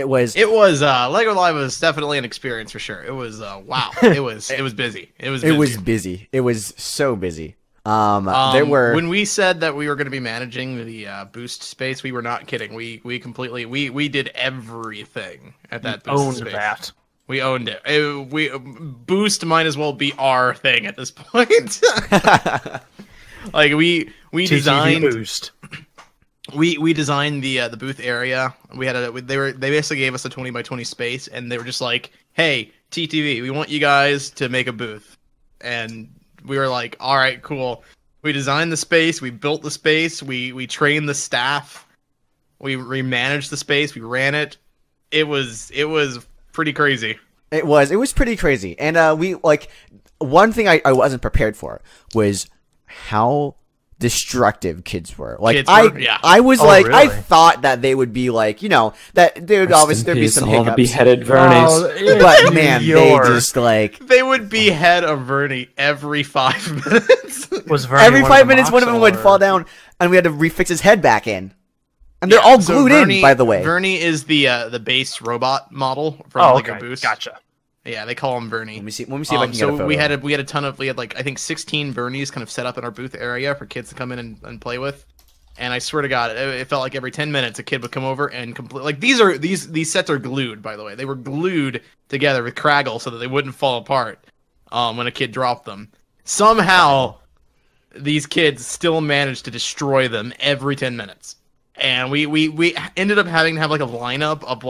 Lego Live was definitely an experience for sure. It was wow. It was busy. It was busy. It was so busy. When we said that we were going to be managing the boost space, we were not kidding. We completely we did everything at that boost space. That. We owned it. Boost might as well be our thing at this point. Like we TTV designed Boost. We designed the booth area. They basically gave us a 20 by 20 space, and they were just like, "Hey, TTV, we want you guys to make a booth." And we were like, "All right, cool." We designed the space, we built the space, we trained the staff, we managed the space, we ran it. It was pretty crazy. It was pretty crazy, and one thing I wasn't prepared for was how destructive kids were. Like I was really? I thought that they would be like, that they would obviously there'd be some all the hiccups. beheaded Vernies. But man, they just like they would behead a Vernie every 5 minutes. Was Vernie every 5 minutes one of them would fall down, and we had to refix his head back in. And they're all glued in, by the way. Vernie is the base robot model from okay. Lego Boost. Gotcha. Yeah, they call him Vernie. Let me see if I can get a photo. we had a ton of like I think 16 Vernies kind of set up in our booth area for kids to come in and play with. And I swear to God, it felt like every 10 minutes a kid would come over and complete. Like these sets are glued, by the way. They were glued together with Craggle so that they wouldn't fall apart when a kid dropped them. Somehow, these kids still managed to destroy them every 10 minutes. And we ended up having to have like a lineup of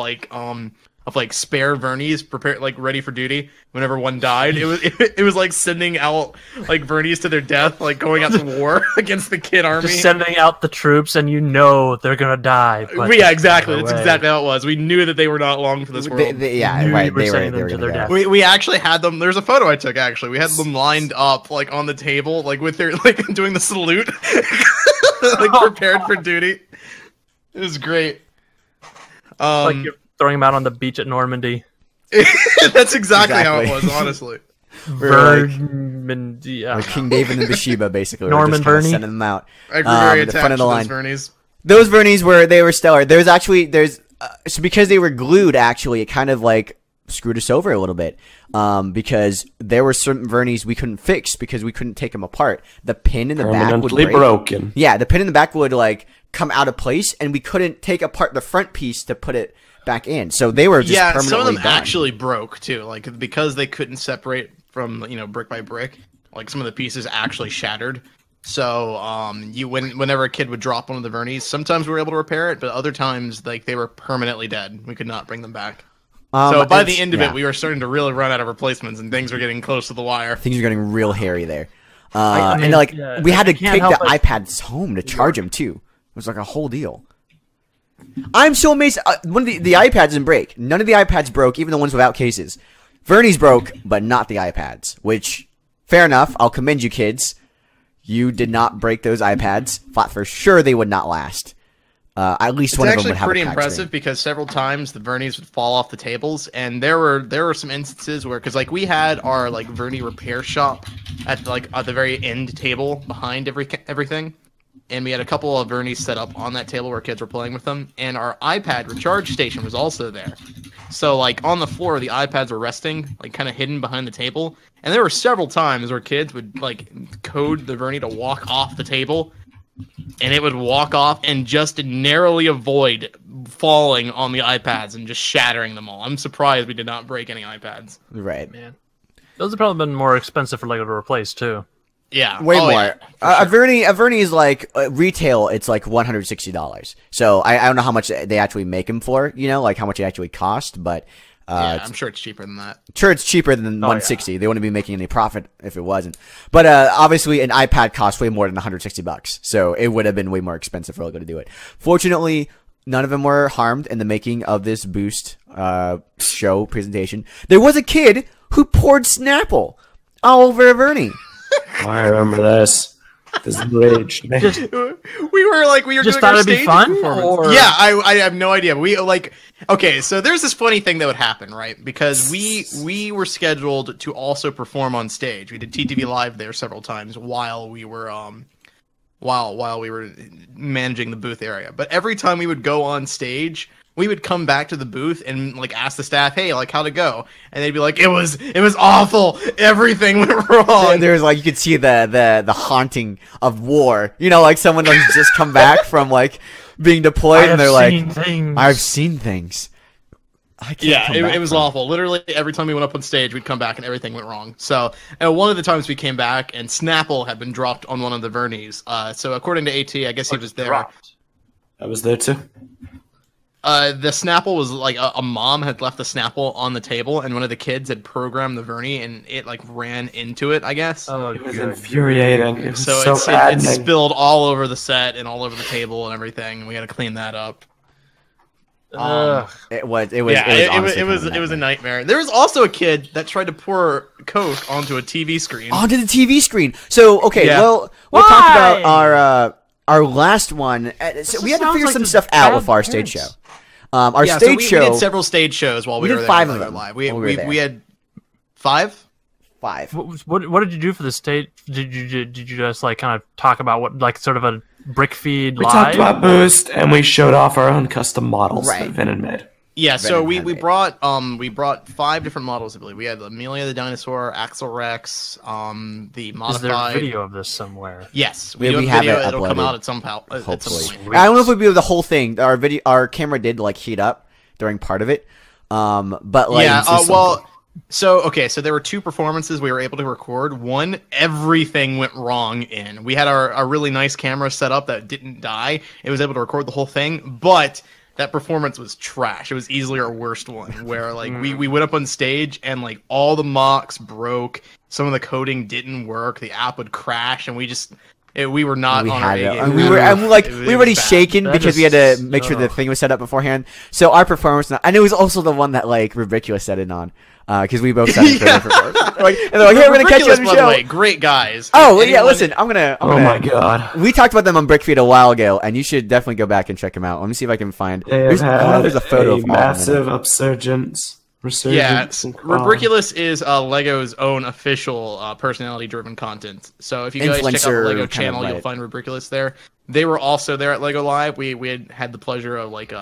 like spare Vernies prepared, like ready for duty whenever one died. It was like sending out like Vernies to their death, like going out to war against the kid army. Just sending out the troops, and they're gonna die. But yeah, exactly. That's exactly how it was. We knew that they were not long for this world. Right. They were to their death. We actually had them. There's a photo I took. Actually, we had them lined up like on the table, like with their like doing the salute, like prepared for duty. It was great. Like you're throwing them out on the beach at Normandy. That's exactly how it was, honestly. Normandy, like King David and Bathsheba, basically. Norman Vernie, Vernie. sending them out. I grew very attached front of the to line. those Vernies. Those Vernies were stellar. So because they were glued, actually, it kind of like screwed us over a little bit. Because there were certain Vernies we couldn't fix because we couldn't take them apart. The pin in the back would break. Broken. Yeah, the pin in the back would like come out of place, and we couldn't take apart the front piece to put it back in. So they were just permanently some of them done. actually broke too, like because they couldn't separate from brick by brick. Like some of the pieces actually shattered. So whenever a kid would drop one of the Vernies, sometimes we were able to repair it, but other times like they were permanently dead. We could not bring them back. So by the end of it, we were starting to really run out of replacements, and things were getting close to the wire. Things were getting real hairy there. We had to take the iPads home to charge them too. It was like a whole deal. I'm so amazed. One of the iPads didn't break. None of the iPads broke, even the ones without cases. Vernie's broke, but not the iPads. Which, fair enough. I'll commend you, kids. You did not break those iPads. Thought for sure they would not last. At least one of them would have a cracked screen. It's actually pretty impressive because several times the Vernies would fall off the tables, and there were some instances where, because like we had our like Vernie repair shop at the very end table behind everything. And we had a couple of Vernies set up on that table where kids were playing with them. And our iPad recharge station was also there. So, like, on the floor, the iPads were resting, like, kind of hidden behind the table. And there were several times where kids would, like, code the Vernie to walk off the table. And it would walk off and just narrowly avoid falling on the iPads and just shattering them all. I'm surprised we did not break any iPads. Right. Man. Those have probably been more expensive for Lego to replace, too. Yeah, way more. Yeah, a Vernie is like retail. It's like $160. So I don't know how much they actually make them for. Like how much it actually cost. But I'm sure it's cheaper than that. Sure, it's cheaper than 160. They wouldn't be making any profit if it wasn't. But obviously, an iPad costs way more than $160. So it would have been way more expensive for Lego to do it. Fortunately, none of them were harmed in the making of this Boost show presentation. There was a kid who poured Snapple all over a Vernie. I remember this. This is rage. We were just thought doing it'd be fun. Or... Yeah, I have no idea. So there's this funny thing that would happen, right? Because we were scheduled to also perform on stage. We did TTV Live there several times while we were while we were managing the booth area. But every time we would go on stage, we would come back to the booth and like ask the staff, "Hey, like how'd it go?" And they'd be like, "It was awful. Everything went wrong." There's like you could see the haunting of war. You know, like someone who's just come back from like being deployed, and they're like, "I've seen things." It was awful. Literally every time we went up on stage, we'd come back and everything went wrong. So, and one of the times we came back and Snapple had been dropped on one of the Vernies. So according to AT, I guess he was there. Dropped. I was there too. The Snapple was like a mom had left the Snapple on the table, and one of the kids had programmed the Vernie, and it like ran into it. I guess. Oh, it was infuriating. It was so it spilled all over the set and all over the table and everything, and we had to clean that up. It was a nightmare. There was also a kid that tried to pour Coke onto a TV screen. Onto the TV screen. So okay, we'll talk about our last one. So we had to figure some stuff out with our stage show. We did several stage shows while we were there. 5 of them live. We had 5. 5. What did you do for the stage? Did you just like kind of talk about what like sort of a BrickFeed live? We talked about Boost, and we showed off our own custom models that Vin had made. Yeah, so we brought 5 different models, I believe. We had Amelia the Dinosaur, Axel Rex, the modified. Is there a video of this somewhere? Yes, we have video. It'll come out at some point. I don't know if it'll be the whole thing. Our camera did like heat up during part of it, but like So there were 2 performances we were able to record. One, everything went wrong in. We had our really nice camera set up that didn't die. It was able to record the whole thing, but that performance was trash. It was easily our worst one, where like we went up on stage and like all the mocks broke. Some of the coding didn't work. The app would crash, and we were not on our A game. We were already shaken because we had to make sure the thing was set up beforehand. So our performance, and it was also the one that like Ridiculous set in on. Because we both sat in for and they're like, "Hey, we're gonna catch you on the show." Way, great guys. Listen, I'm gonna. Oh my god. We talked about them on BrickFeed a while ago, and you should definitely go back and check them out. Let me see if I can find. There's a photo of massive upsurgence. Ridiculous is Lego's own official personality-driven content. So if you guys check out the Lego channel, you'll find Ridiculous there. They were also there at Lego Live. We had the pleasure of like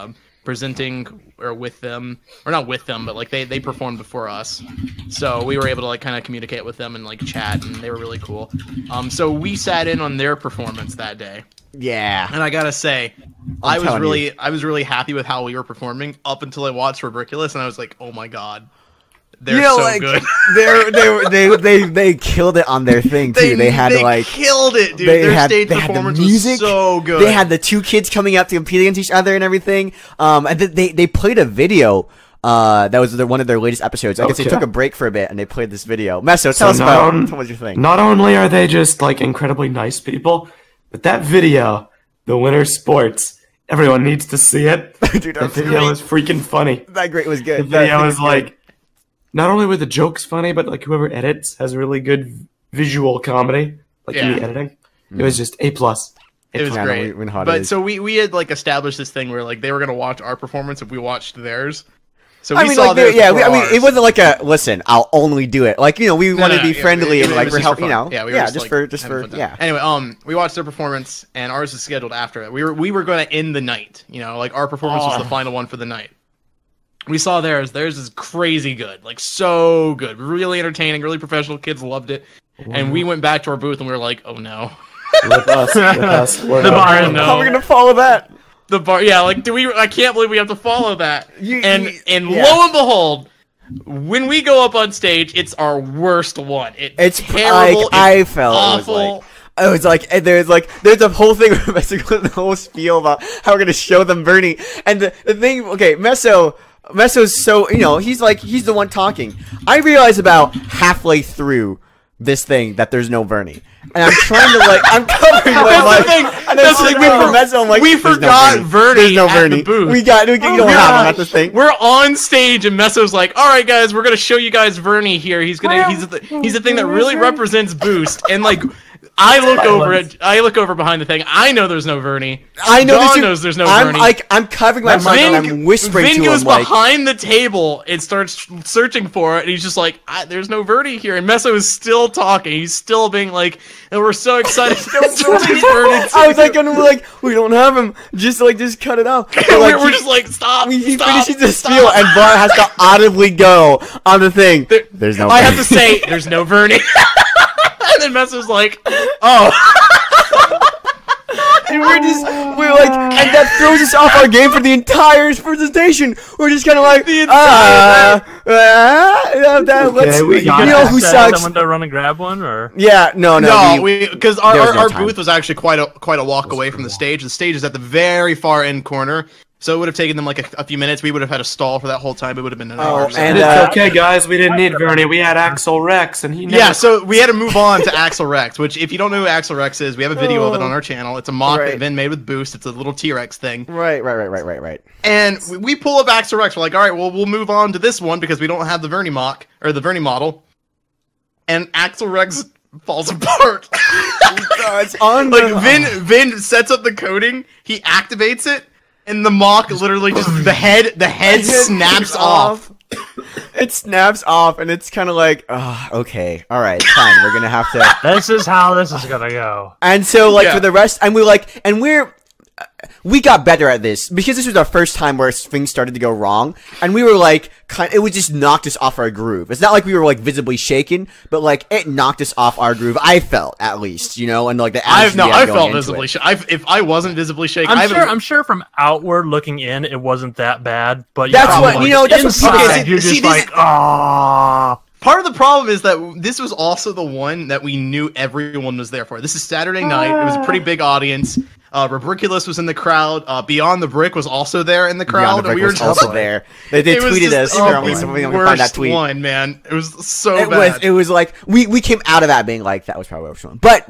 presenting or with them, or not with them, but like they performed before us, so we were able to like kind of communicate with them and like chat, and they were really cool. So we sat in on their performance that day. Yeah, and I gotta say, I was really happy with how we were performing up until I watched Ridiculous, and I was like, oh my god. They're so good. They killed it on their thing too. They killed it, dude. Their stage performance was so good. They had the 2 kids coming out to compete against each other and everything. And they played a video. That was one of their latest episodes. I guess they took a break for a bit and they played this video. Meso, tell us about what you think. Not only are they just like incredibly nice people, but that video, the Winter Sports, everyone needs to see it. Dude, that video was freaking funny. That was good. The video was like. Not only were the jokes funny, but like whoever edits has really good visual comedy, like in the editing. It was just A+. It was great. But so we had like established this thing where like they were gonna watch our performance if we watched theirs. So we saw theirs. It wasn't like a listen. I'll only do it. Like we want to be friendly and like we're helping. Just for. Anyway, we watched their performance, and ours is scheduled after it. We were going to end the night. Like our performance was the final one for the night. We saw theirs. Theirs is crazy good, like so good, really entertaining, really professional. Kids loved it, and we went back to our booth and we were like, "Oh no!" With us. The bar. No. How are we gonna follow that? The bar. Yeah, like do we? I can't believe we have to follow that. Lo and behold, when we go up on stage, it's our worst one. It's terrible. Like, I felt awful. It was like there's a whole thing with basically the whole spiel about how we're gonna show them Vernie, and the thing. Okay, Meso's so, he's the one talking. I realize about halfway through this thing that there's no Vernie. And I'm trying to I'm covering we forgot Vernie at the booth. You don't have him at this thing. We're on stage and Meso's like, all right guys, we're going to show you guys Vernie here. He's the thing that really represents Boost. And like, I look over behind the thing. I know there's no Vernie. I know John knows there's no Vernie. I'm covering my mic and I'm whispering to him. Vin goes behind the table and starts searching for it, and he's just like, "There's no Vernie here." And Meso is still talking. He's still being like, "And we're so excited." I was like, we don't have him. Just cut it out. We're just like, stop. He finishes the spiel, and Bart has to audibly go on the thing. There's no. I have to say, there's no Vernie. And then Meso's like, oh. And we're like, and that throws us off our game for the entire presentation. We're just kind of like, you know who sucks? Someone to run and grab one, or no, because our booth was actually quite a walk away from the stage. The stage is at the very far end corner. So it would have taken them like a few minutes. We would have had a stall for that whole time. It would have been an hour. And it's okay, guys. We didn't need Vernie. We had Axel Rex, and he never... Yeah, so we had to move on to Axel Rex, which if you don't know who Axel Rex is, we have a video of it on our channel. It's a mock that Vin made with Boost. It's a little T-Rex thing. Right. And we pull up Axel Rex. We're like, all right, well, we'll move on to this one because we don't have the Vernie mock, or the Vernie model. And Axel Rex falls apart. Vin sets up the coding. He activates it. And the mock literally just the head snaps off. It snaps off, and it's kind of like, okay, all right, fine. We're gonna have to. This is how this is gonna go. And so, for the rest, and we got better at this because this was our first time where things started to go wrong, and we were like, it would just knocked us off our groove. It's not like we were like visibly shaken, but like it knocked us off our groove. I felt, at least, and like I felt visibly shaken. If I wasn't visibly shaken, I'm sure from outward looking in, it wasn't that bad. But that's what That's inside, you're just like, ah. Part of the problem is that this was also the one that we knew everyone was there for. This is Saturday night. It was a pretty big audience. Rubriculus was in the crowd. Beyond the Brick was also there in the crowd. We were also there. They tweeted us. Somebody can find that tweet. One, man. It was so bad. It was like we came out of that being like, that was probably what was fun. But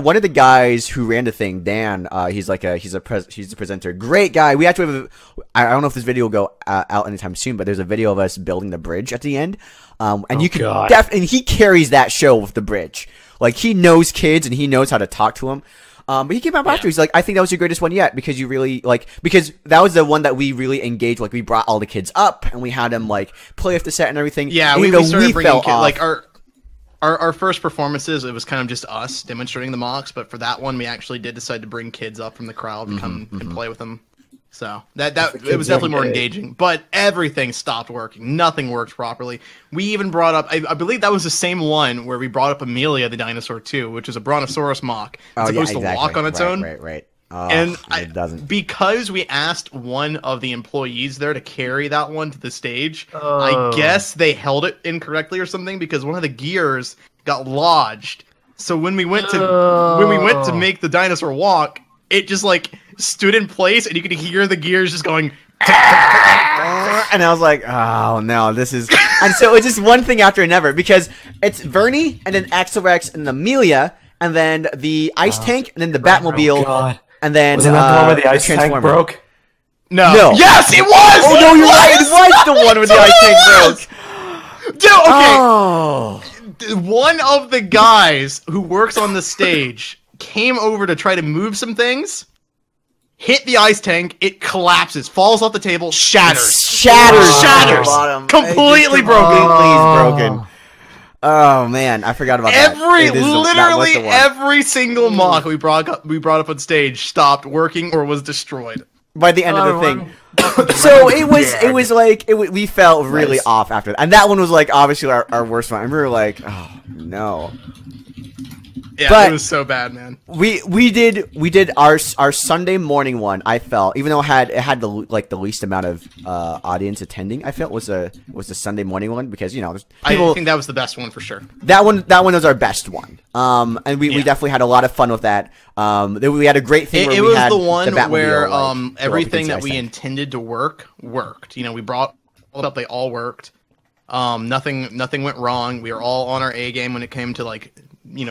one of the guys who ran the thing, Dan, he's a presenter, great guy. We actually have I don't know if this video will go out anytime soon, but there's a video of us building the bridge at the end, and you can definitely, he carries that show with the bridge. Like, he knows kids and he knows how to talk to them. But he came out after. He's like, I think that was your greatest one yet, because you really because that was the one that we really engaged. Like, we brought all the kids up and we had them like play with the set and everything. Yeah, we started bringing kids, like our first performances. It was kind of just us demonstrating the mocks, but for that one, we actually did decide to bring kids up from the crowd and come and play with them. So that it was definitely more engaging. But everything stopped working. Nothing worked properly. We even brought up, I believe that was the same one where we brought up Amelia the Dinosaur 2, which is a Brontosaurus mock. It's supposed to walk on its own. Right. Oh, and it doesn't. Because we asked one of the employees there to carry that one to the stage, I guess they held it incorrectly or something, because one of the gears got lodged. So when we went to make the dinosaur walk, it just like stood in place, and you could hear the gears just going. And I was like, oh no, this is. And so it's just one thing after another, because it's Vernie and then Axel Rex and Amelia, and then the ice tank, and then the Batmobile. Oh, God. And then wasn't that the one where the ice tank broke? No. Yes, it was! Oh, no, you're right. It was the one where the ice tank broke. Dude, okay. One of the guys who works on the stage came over to try to move some things, hit the ice tank, it collapses, falls off the table, shatters. Completely broken. Oh man, I forgot about that. Literally every single mock we brought up on stage stopped working or was destroyed by the end of the thing. So we felt really off after that, and that one was like obviously our worst one. And we were like, oh no. Yeah, but it was so bad, man. We did our Sunday morning one. I felt, even though it had the least amount of audience attending, I felt was the Sunday morning one, because I think that was the best one for sure. That one was our best one. And we definitely had a lot of fun with that. We had a great thing. It was the one where everything that we intended to worked. We brought all up, they all worked. Nothing went wrong. We were all on our A game when it came to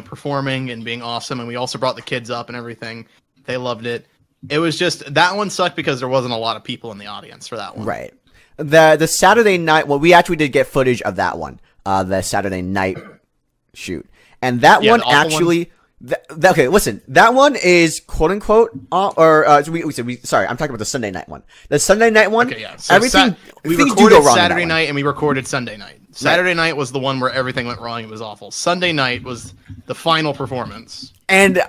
performing and being awesome, and we also brought the kids up and everything. They loved it. It was just, that one sucked because there wasn't a lot of people in the audience for that one. Right. The Saturday night, we actually did get footage of that one, the Saturday night shoot. and that one actually. Okay, listen. That one is quote unquote, sorry, I'm talking about the Sunday night one. The Sunday night one, okay, yeah. So everything we things recorded do go wrong Saturday night and we recorded Sunday night. Saturday night was the one where everything went wrong. It was awful. Sunday night was the final performance, and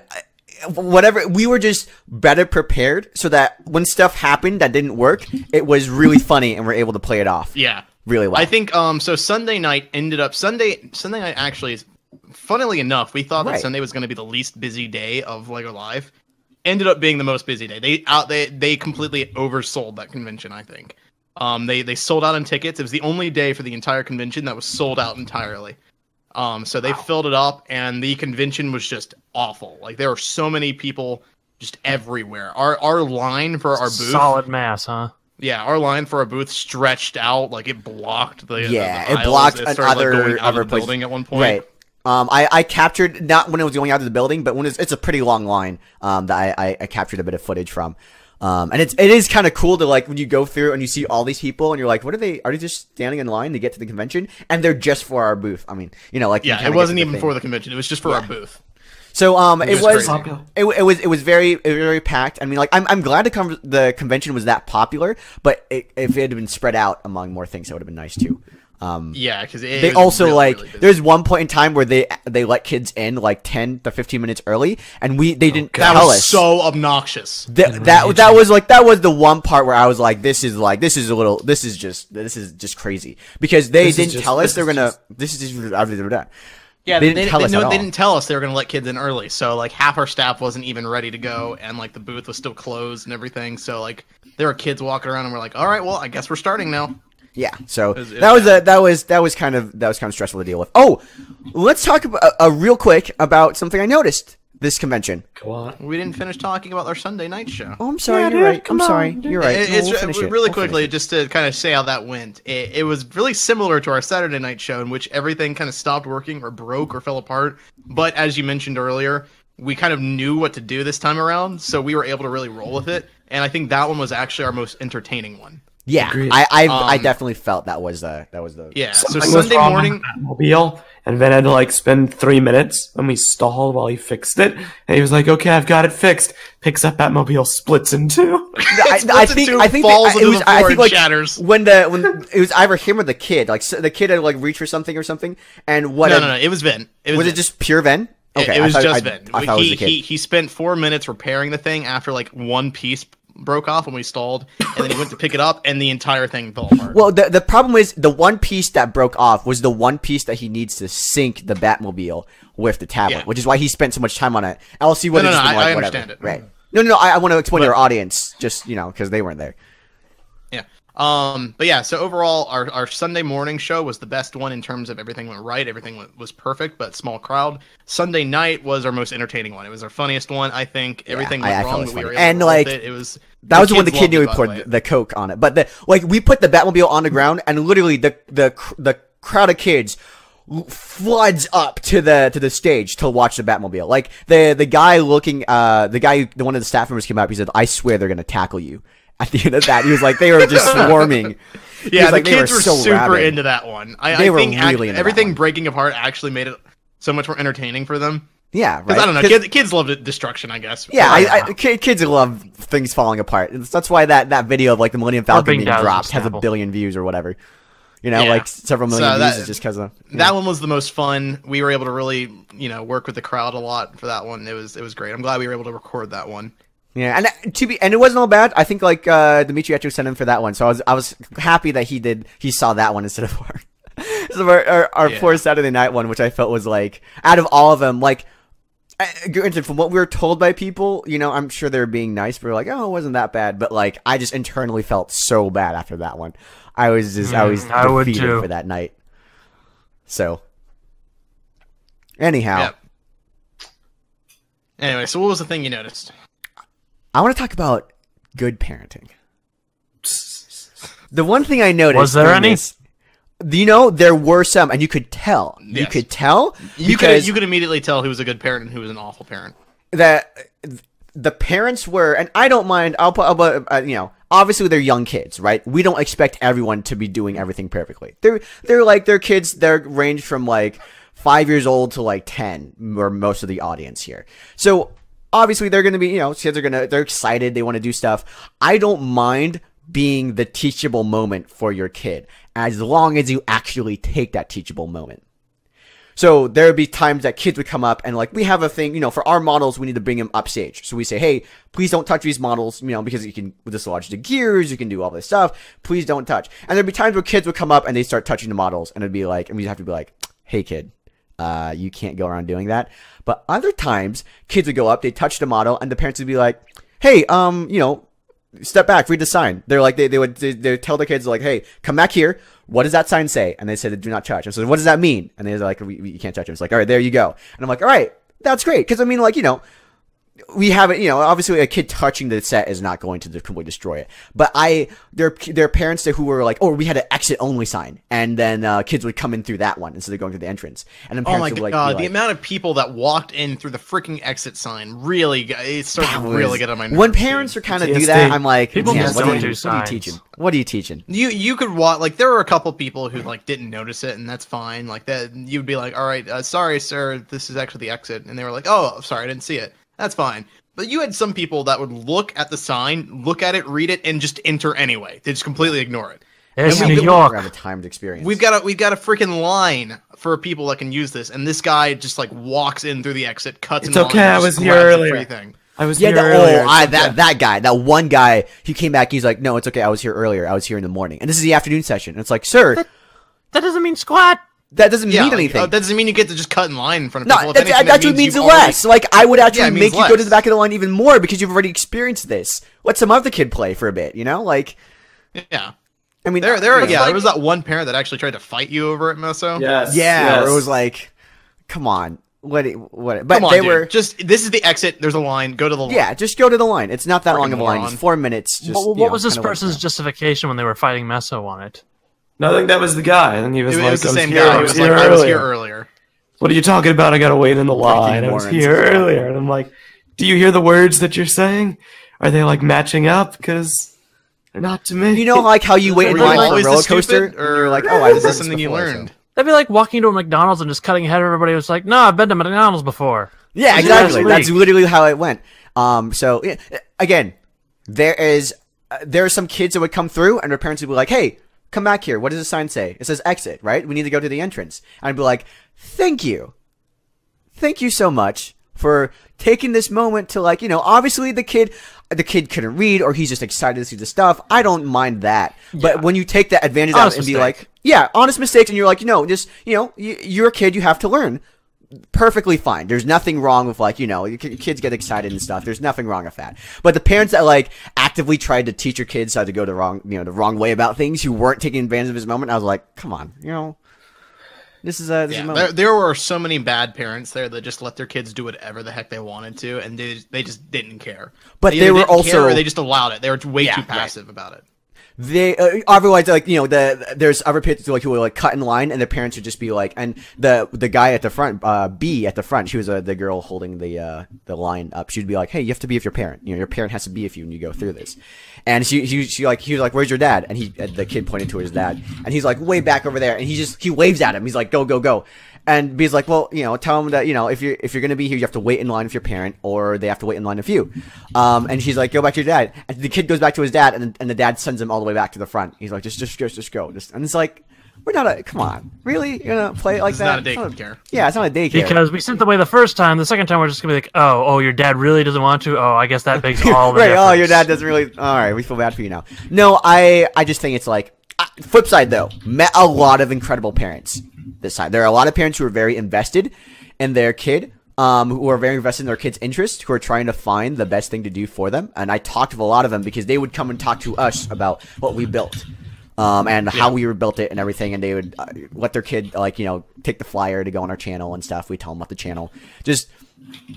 whatever, we were just better prepared so that when stuff happened that didn't work, it was really funny and we're able to play it off. Yeah, really well. I think so. Sunday night ended up Sunday night actually is. Funnily enough, we thought that Sunday was going to be the least busy day of LEGO Live. Ended up being the most busy day. They completely oversold that convention, I think. They sold out on tickets. It was the only day for the entire convention that was sold out entirely. So they filled it up, and the convention was just awful. Like, there were so many people just everywhere. Our line for our booth, solid mass, huh? Yeah, our line for our booth stretched out, like it blocked the it blocked other building at one point. Right. I captured, not when it was going out of the building, but when it's a pretty long line that I captured a bit of footage from. And it is kind of cool to, like, when you go through and you see all these people and you're like, are they just standing in line to get to the convention? And they're just for our booth. I mean, you know, like, yeah, it wasn't even for the convention. It was just for our booth. So it was very packed. I mean, like, I'm glad the convention was that popular, but if it had been spread out among more things, that would have been nice too. Yeah, because they also really, like, really there's one point in time where they let kids in like 10 to 15 minutes early, and they didn't tell us. That was so obnoxious. That was the one part where I was like, this is just crazy, because they didn't tell us they're gonna. Yeah, they didn't tell us they were going to let kids in early, so, like, half our staff wasn't even ready to go, and, like, the booth was still closed and everything, so, like, there were kids walking around, and we're like, all right, well, I guess we're starting now. Yeah, so that was kind of stressful to deal with. Oh, let's talk about real quick about something I noticed this convention. Go on. We didn't finish talking about our Sunday night show. Oh, I'm sorry. You're right. I'm sorry. You're right. Really quickly, just to kind of say how that went. It was really similar to our Saturday night show, in which everything kind of stopped working or broke or fell apart. But as you mentioned earlier, we kind of knew what to do this time around, so we were able to really roll with it. And I think that one was actually our most entertaining one. Yeah, I definitely felt that was the yeah. So Sunday morning, Batmobile, and then I had to, like, spend 3 minutes, and we stalled while he fixed it. And he was like, "Okay, I've got it fixed." Picks up Batmobile, splits in two. I think shatters. When it was either him or the kid. Like, so the kid had, like, reached for something, and what? No, it was Vin. Was it just pure Vin? Okay, it was just Vin. I thought it was the kid. He spent 4 minutes repairing the thing after, like, one piece broke off when we stalled, and then he went to pick it up, and the entire thing fell apart. Well, the problem is the one piece that broke off was the one piece that he needs to sync the Batmobile with the tablet, which is why he spent so much time on it. Else he would have just been like, I whatever. understand it. Right. No, I want to explain to our audience, just, you know, because they weren't there. Yeah. But yeah, so overall, our Sunday morning show was the best one in terms of everything went right, everything was perfect, but small crowd. Sunday night was our most entertaining one. It was our funniest one, I think. Everything went wrong, but we were able to work it. It was that was when the kid knew we poured the Coke on it. But we put the Batmobile on the ground, and literally the crowd of kids floods up to the stage to watch the Batmobile. Like, the guy one of the staff members came up. He said, "I swear they're gonna tackle you." At the end of that, he was like, they were just swarming. Yeah, the kids were super into that one. I think really everything breaking apart actually made it so much more entertaining for them. Yeah, right. I don't know. Kids love destruction, I guess. Yeah, kids love things falling apart. That's why that video of, like, the Millennium Falcon being dropped has 1 billion views or whatever. You know, like, several million views is just because of that one was the most fun. We were able to really, work with the crowd a lot for that one. It was great. I'm glad we were able to record that one. Yeah, and it wasn't all bad. I think, like, Dimitri actually sent him for that one, so I was happy that he saw that one instead of our poor Saturday night one, which I felt was, like, out of all of them, like, granted, from what we were told by people, I'm sure they were being nice, but we were like, oh, it wasn't that bad, but, like, I just internally felt so bad after that one. I was defeated for that night. So, anyhow. Yep. Anyway, so what was the thing you noticed? I want to talk about good parenting. The one thing I noticed... Was there any? There were some, and you could tell. Yes. You could tell. You could immediately tell who was a good parent and who was an awful parent. That the parents were, and I don't mind, obviously they're young kids, right? We don't expect everyone to be doing everything perfectly. They're kids, they're ranged from, like, 5 years old to like 10 or most of the audience here. So obviously they're going to be, kids are they're excited. They want to do stuff. I don't mind being the teachable moment for your kid as long as you actually take that teachable moment. So there would be times that kids would come up and like, we have a thing, for our models, we need to bring them upstage. So we say, hey, please don't touch these models, because you can dislodge the gears, you can do all this stuff. Please don't touch. And there'd be times where kids would come up and they start touching the models, and it'd be like, and we'd have to be like, hey kid, you can't go around doing that. But other times kids would go up, they'd touch the model, and the parents would be like, hey, step back, read the sign. They're like, they would tell the kids like, hey, come back here. What does that sign say? And they said, do not touch. And so what does that mean? And they're like, you can't touch it. It's like, all right, there you go. And I'm like, all right, that's great. Cause I mean, like, we have it, obviously a kid touching the set is not going to completely destroy it. But there are parents who were like, oh, we had an exit only sign. And then kids would come in through that one instead of going to the entrance. And then parents would God, the amount of people that walked in through the freaking exit sign it started to really get on my nerves. When parents are kind of do that, I'm like, people what are you teaching? What are you teaching? You could watch, like, there were a couple people who like didn't notice it, and that's fine. Like that, you'd be like, all right, sorry, sir, this is actually the exit. And they were like, oh, sorry, I didn't see it. That's fine. But you had some people that would look at the sign, look at it, read it, and just enter anyway. They just completely ignore it. It's New York. Have a timed experience. We've got a freaking line for people that can use this, and this guy just like walks in through the exit, cuts. It's okay. I was here earlier. I was here earlier. That guy, that one guy, he came back. He's like, no, it's okay. I was here earlier. I was here in the morning, and this is the afternoon session. And it's like, sir, that doesn't mean squat. That doesn't mean anything. That doesn't mean you get to just cut in line in front of people. No, that actually means less. Like, I would actually make you go to the back of the line even more because you've already experienced this. Let some other kid play for a bit, Like, yeah. I mean, there was that one parent that actually tried to fight you over it, Meso. Yes. Yeah, yes. It was like, come on. But come on, they dude. were just, this is the exit. There's a line. Go to the line. Yeah, just go to the line. It's not that long of a line. It's 4 minutes. Just, what was this person's justification when they were fighting Meso on it? No, I think that was the guy. And he was like, it was the same guy. He was like, I was here earlier. What are you talking about? I gotta wait in the line. I was here earlier. And I'm like, do you hear the words that you're saying? Are they like matching up? Because they're not to me. Like how you wait in line for a roller coaster? Or you're like, oh, is this something you learned? That'd be like walking to a McDonald's and just cutting ahead of everybody. It was like, no, I've been to McDonald's before. Yeah, exactly. That's literally how it went. So again, there are some kids that would come through and their parents would be like, hey, come back here. What does the sign say? It says exit, right? We need to go to the entrance. And I'd be like, thank you. Thank you so much for taking this moment to like, obviously the kid couldn't read or he's just excited to see the stuff. I don't mind that. But when you take that advantage out and be like, yeah, honest mistakes. And you're like, you're a kid. You have to learn. Perfectly fine. There's nothing wrong with like, kids get excited and stuff. There's nothing wrong with that. But the parents that like actively tried to teach your kids how to go the wrong way about things, who weren't taking advantage of his moment, I was like, come on, this is a moment. There were so many bad parents there that just let their kids do whatever the heck they wanted to, and they just didn't care. But they were also, or they just allowed it. They were way too passive about it. They otherwise like there's other kids who will like cut in line and their parents would just be like, and the guy at the front, B at the front, she was the girl holding the line up. She'd be like, hey, you have to be with your parent. Your parent has to be with you when you go through this. And he was like, where's your dad? And the kid pointed to his dad, and he's like way back over there, and he waves at him. He's like, go. And B's like, well, tell him that, if you're gonna be here, you have to wait in line with your parent, or they have to wait in line with you. And she's like, go back to your dad. And the kid goes back to his dad, and the dad sends him all the way back to the front. He's like, just go. And it's like, we're not come on, really? You're gonna play it like that? It's not a daycare. Yeah, it's not a daycare. Because we sent them away the first time. The second time, we're just gonna be like, oh, your dad really doesn't want to. Oh, I guess that makes all the difference. Oh, your dad doesn't really. All right, we feel bad for you now. No, I just think it's like. Flip side though, met a lot of incredible parents this time. There are a lot of parents who are very invested in their kid, who are very invested in their kid's interest, who are trying to find the best thing to do for them. And I talked with a lot of them because they would come and talk to us about what we built, and how we rebuilt it and everything. And they would let their kid take the flyer to go on our channel and stuff. We tell them about the channel. Just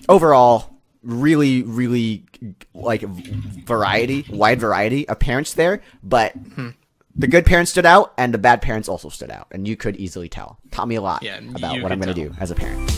overall, really, really like wide variety of parents there, but. The good parents stood out, and the bad parents also stood out, and you could easily tell. Taught me a lot about what I'm going to do as a parent.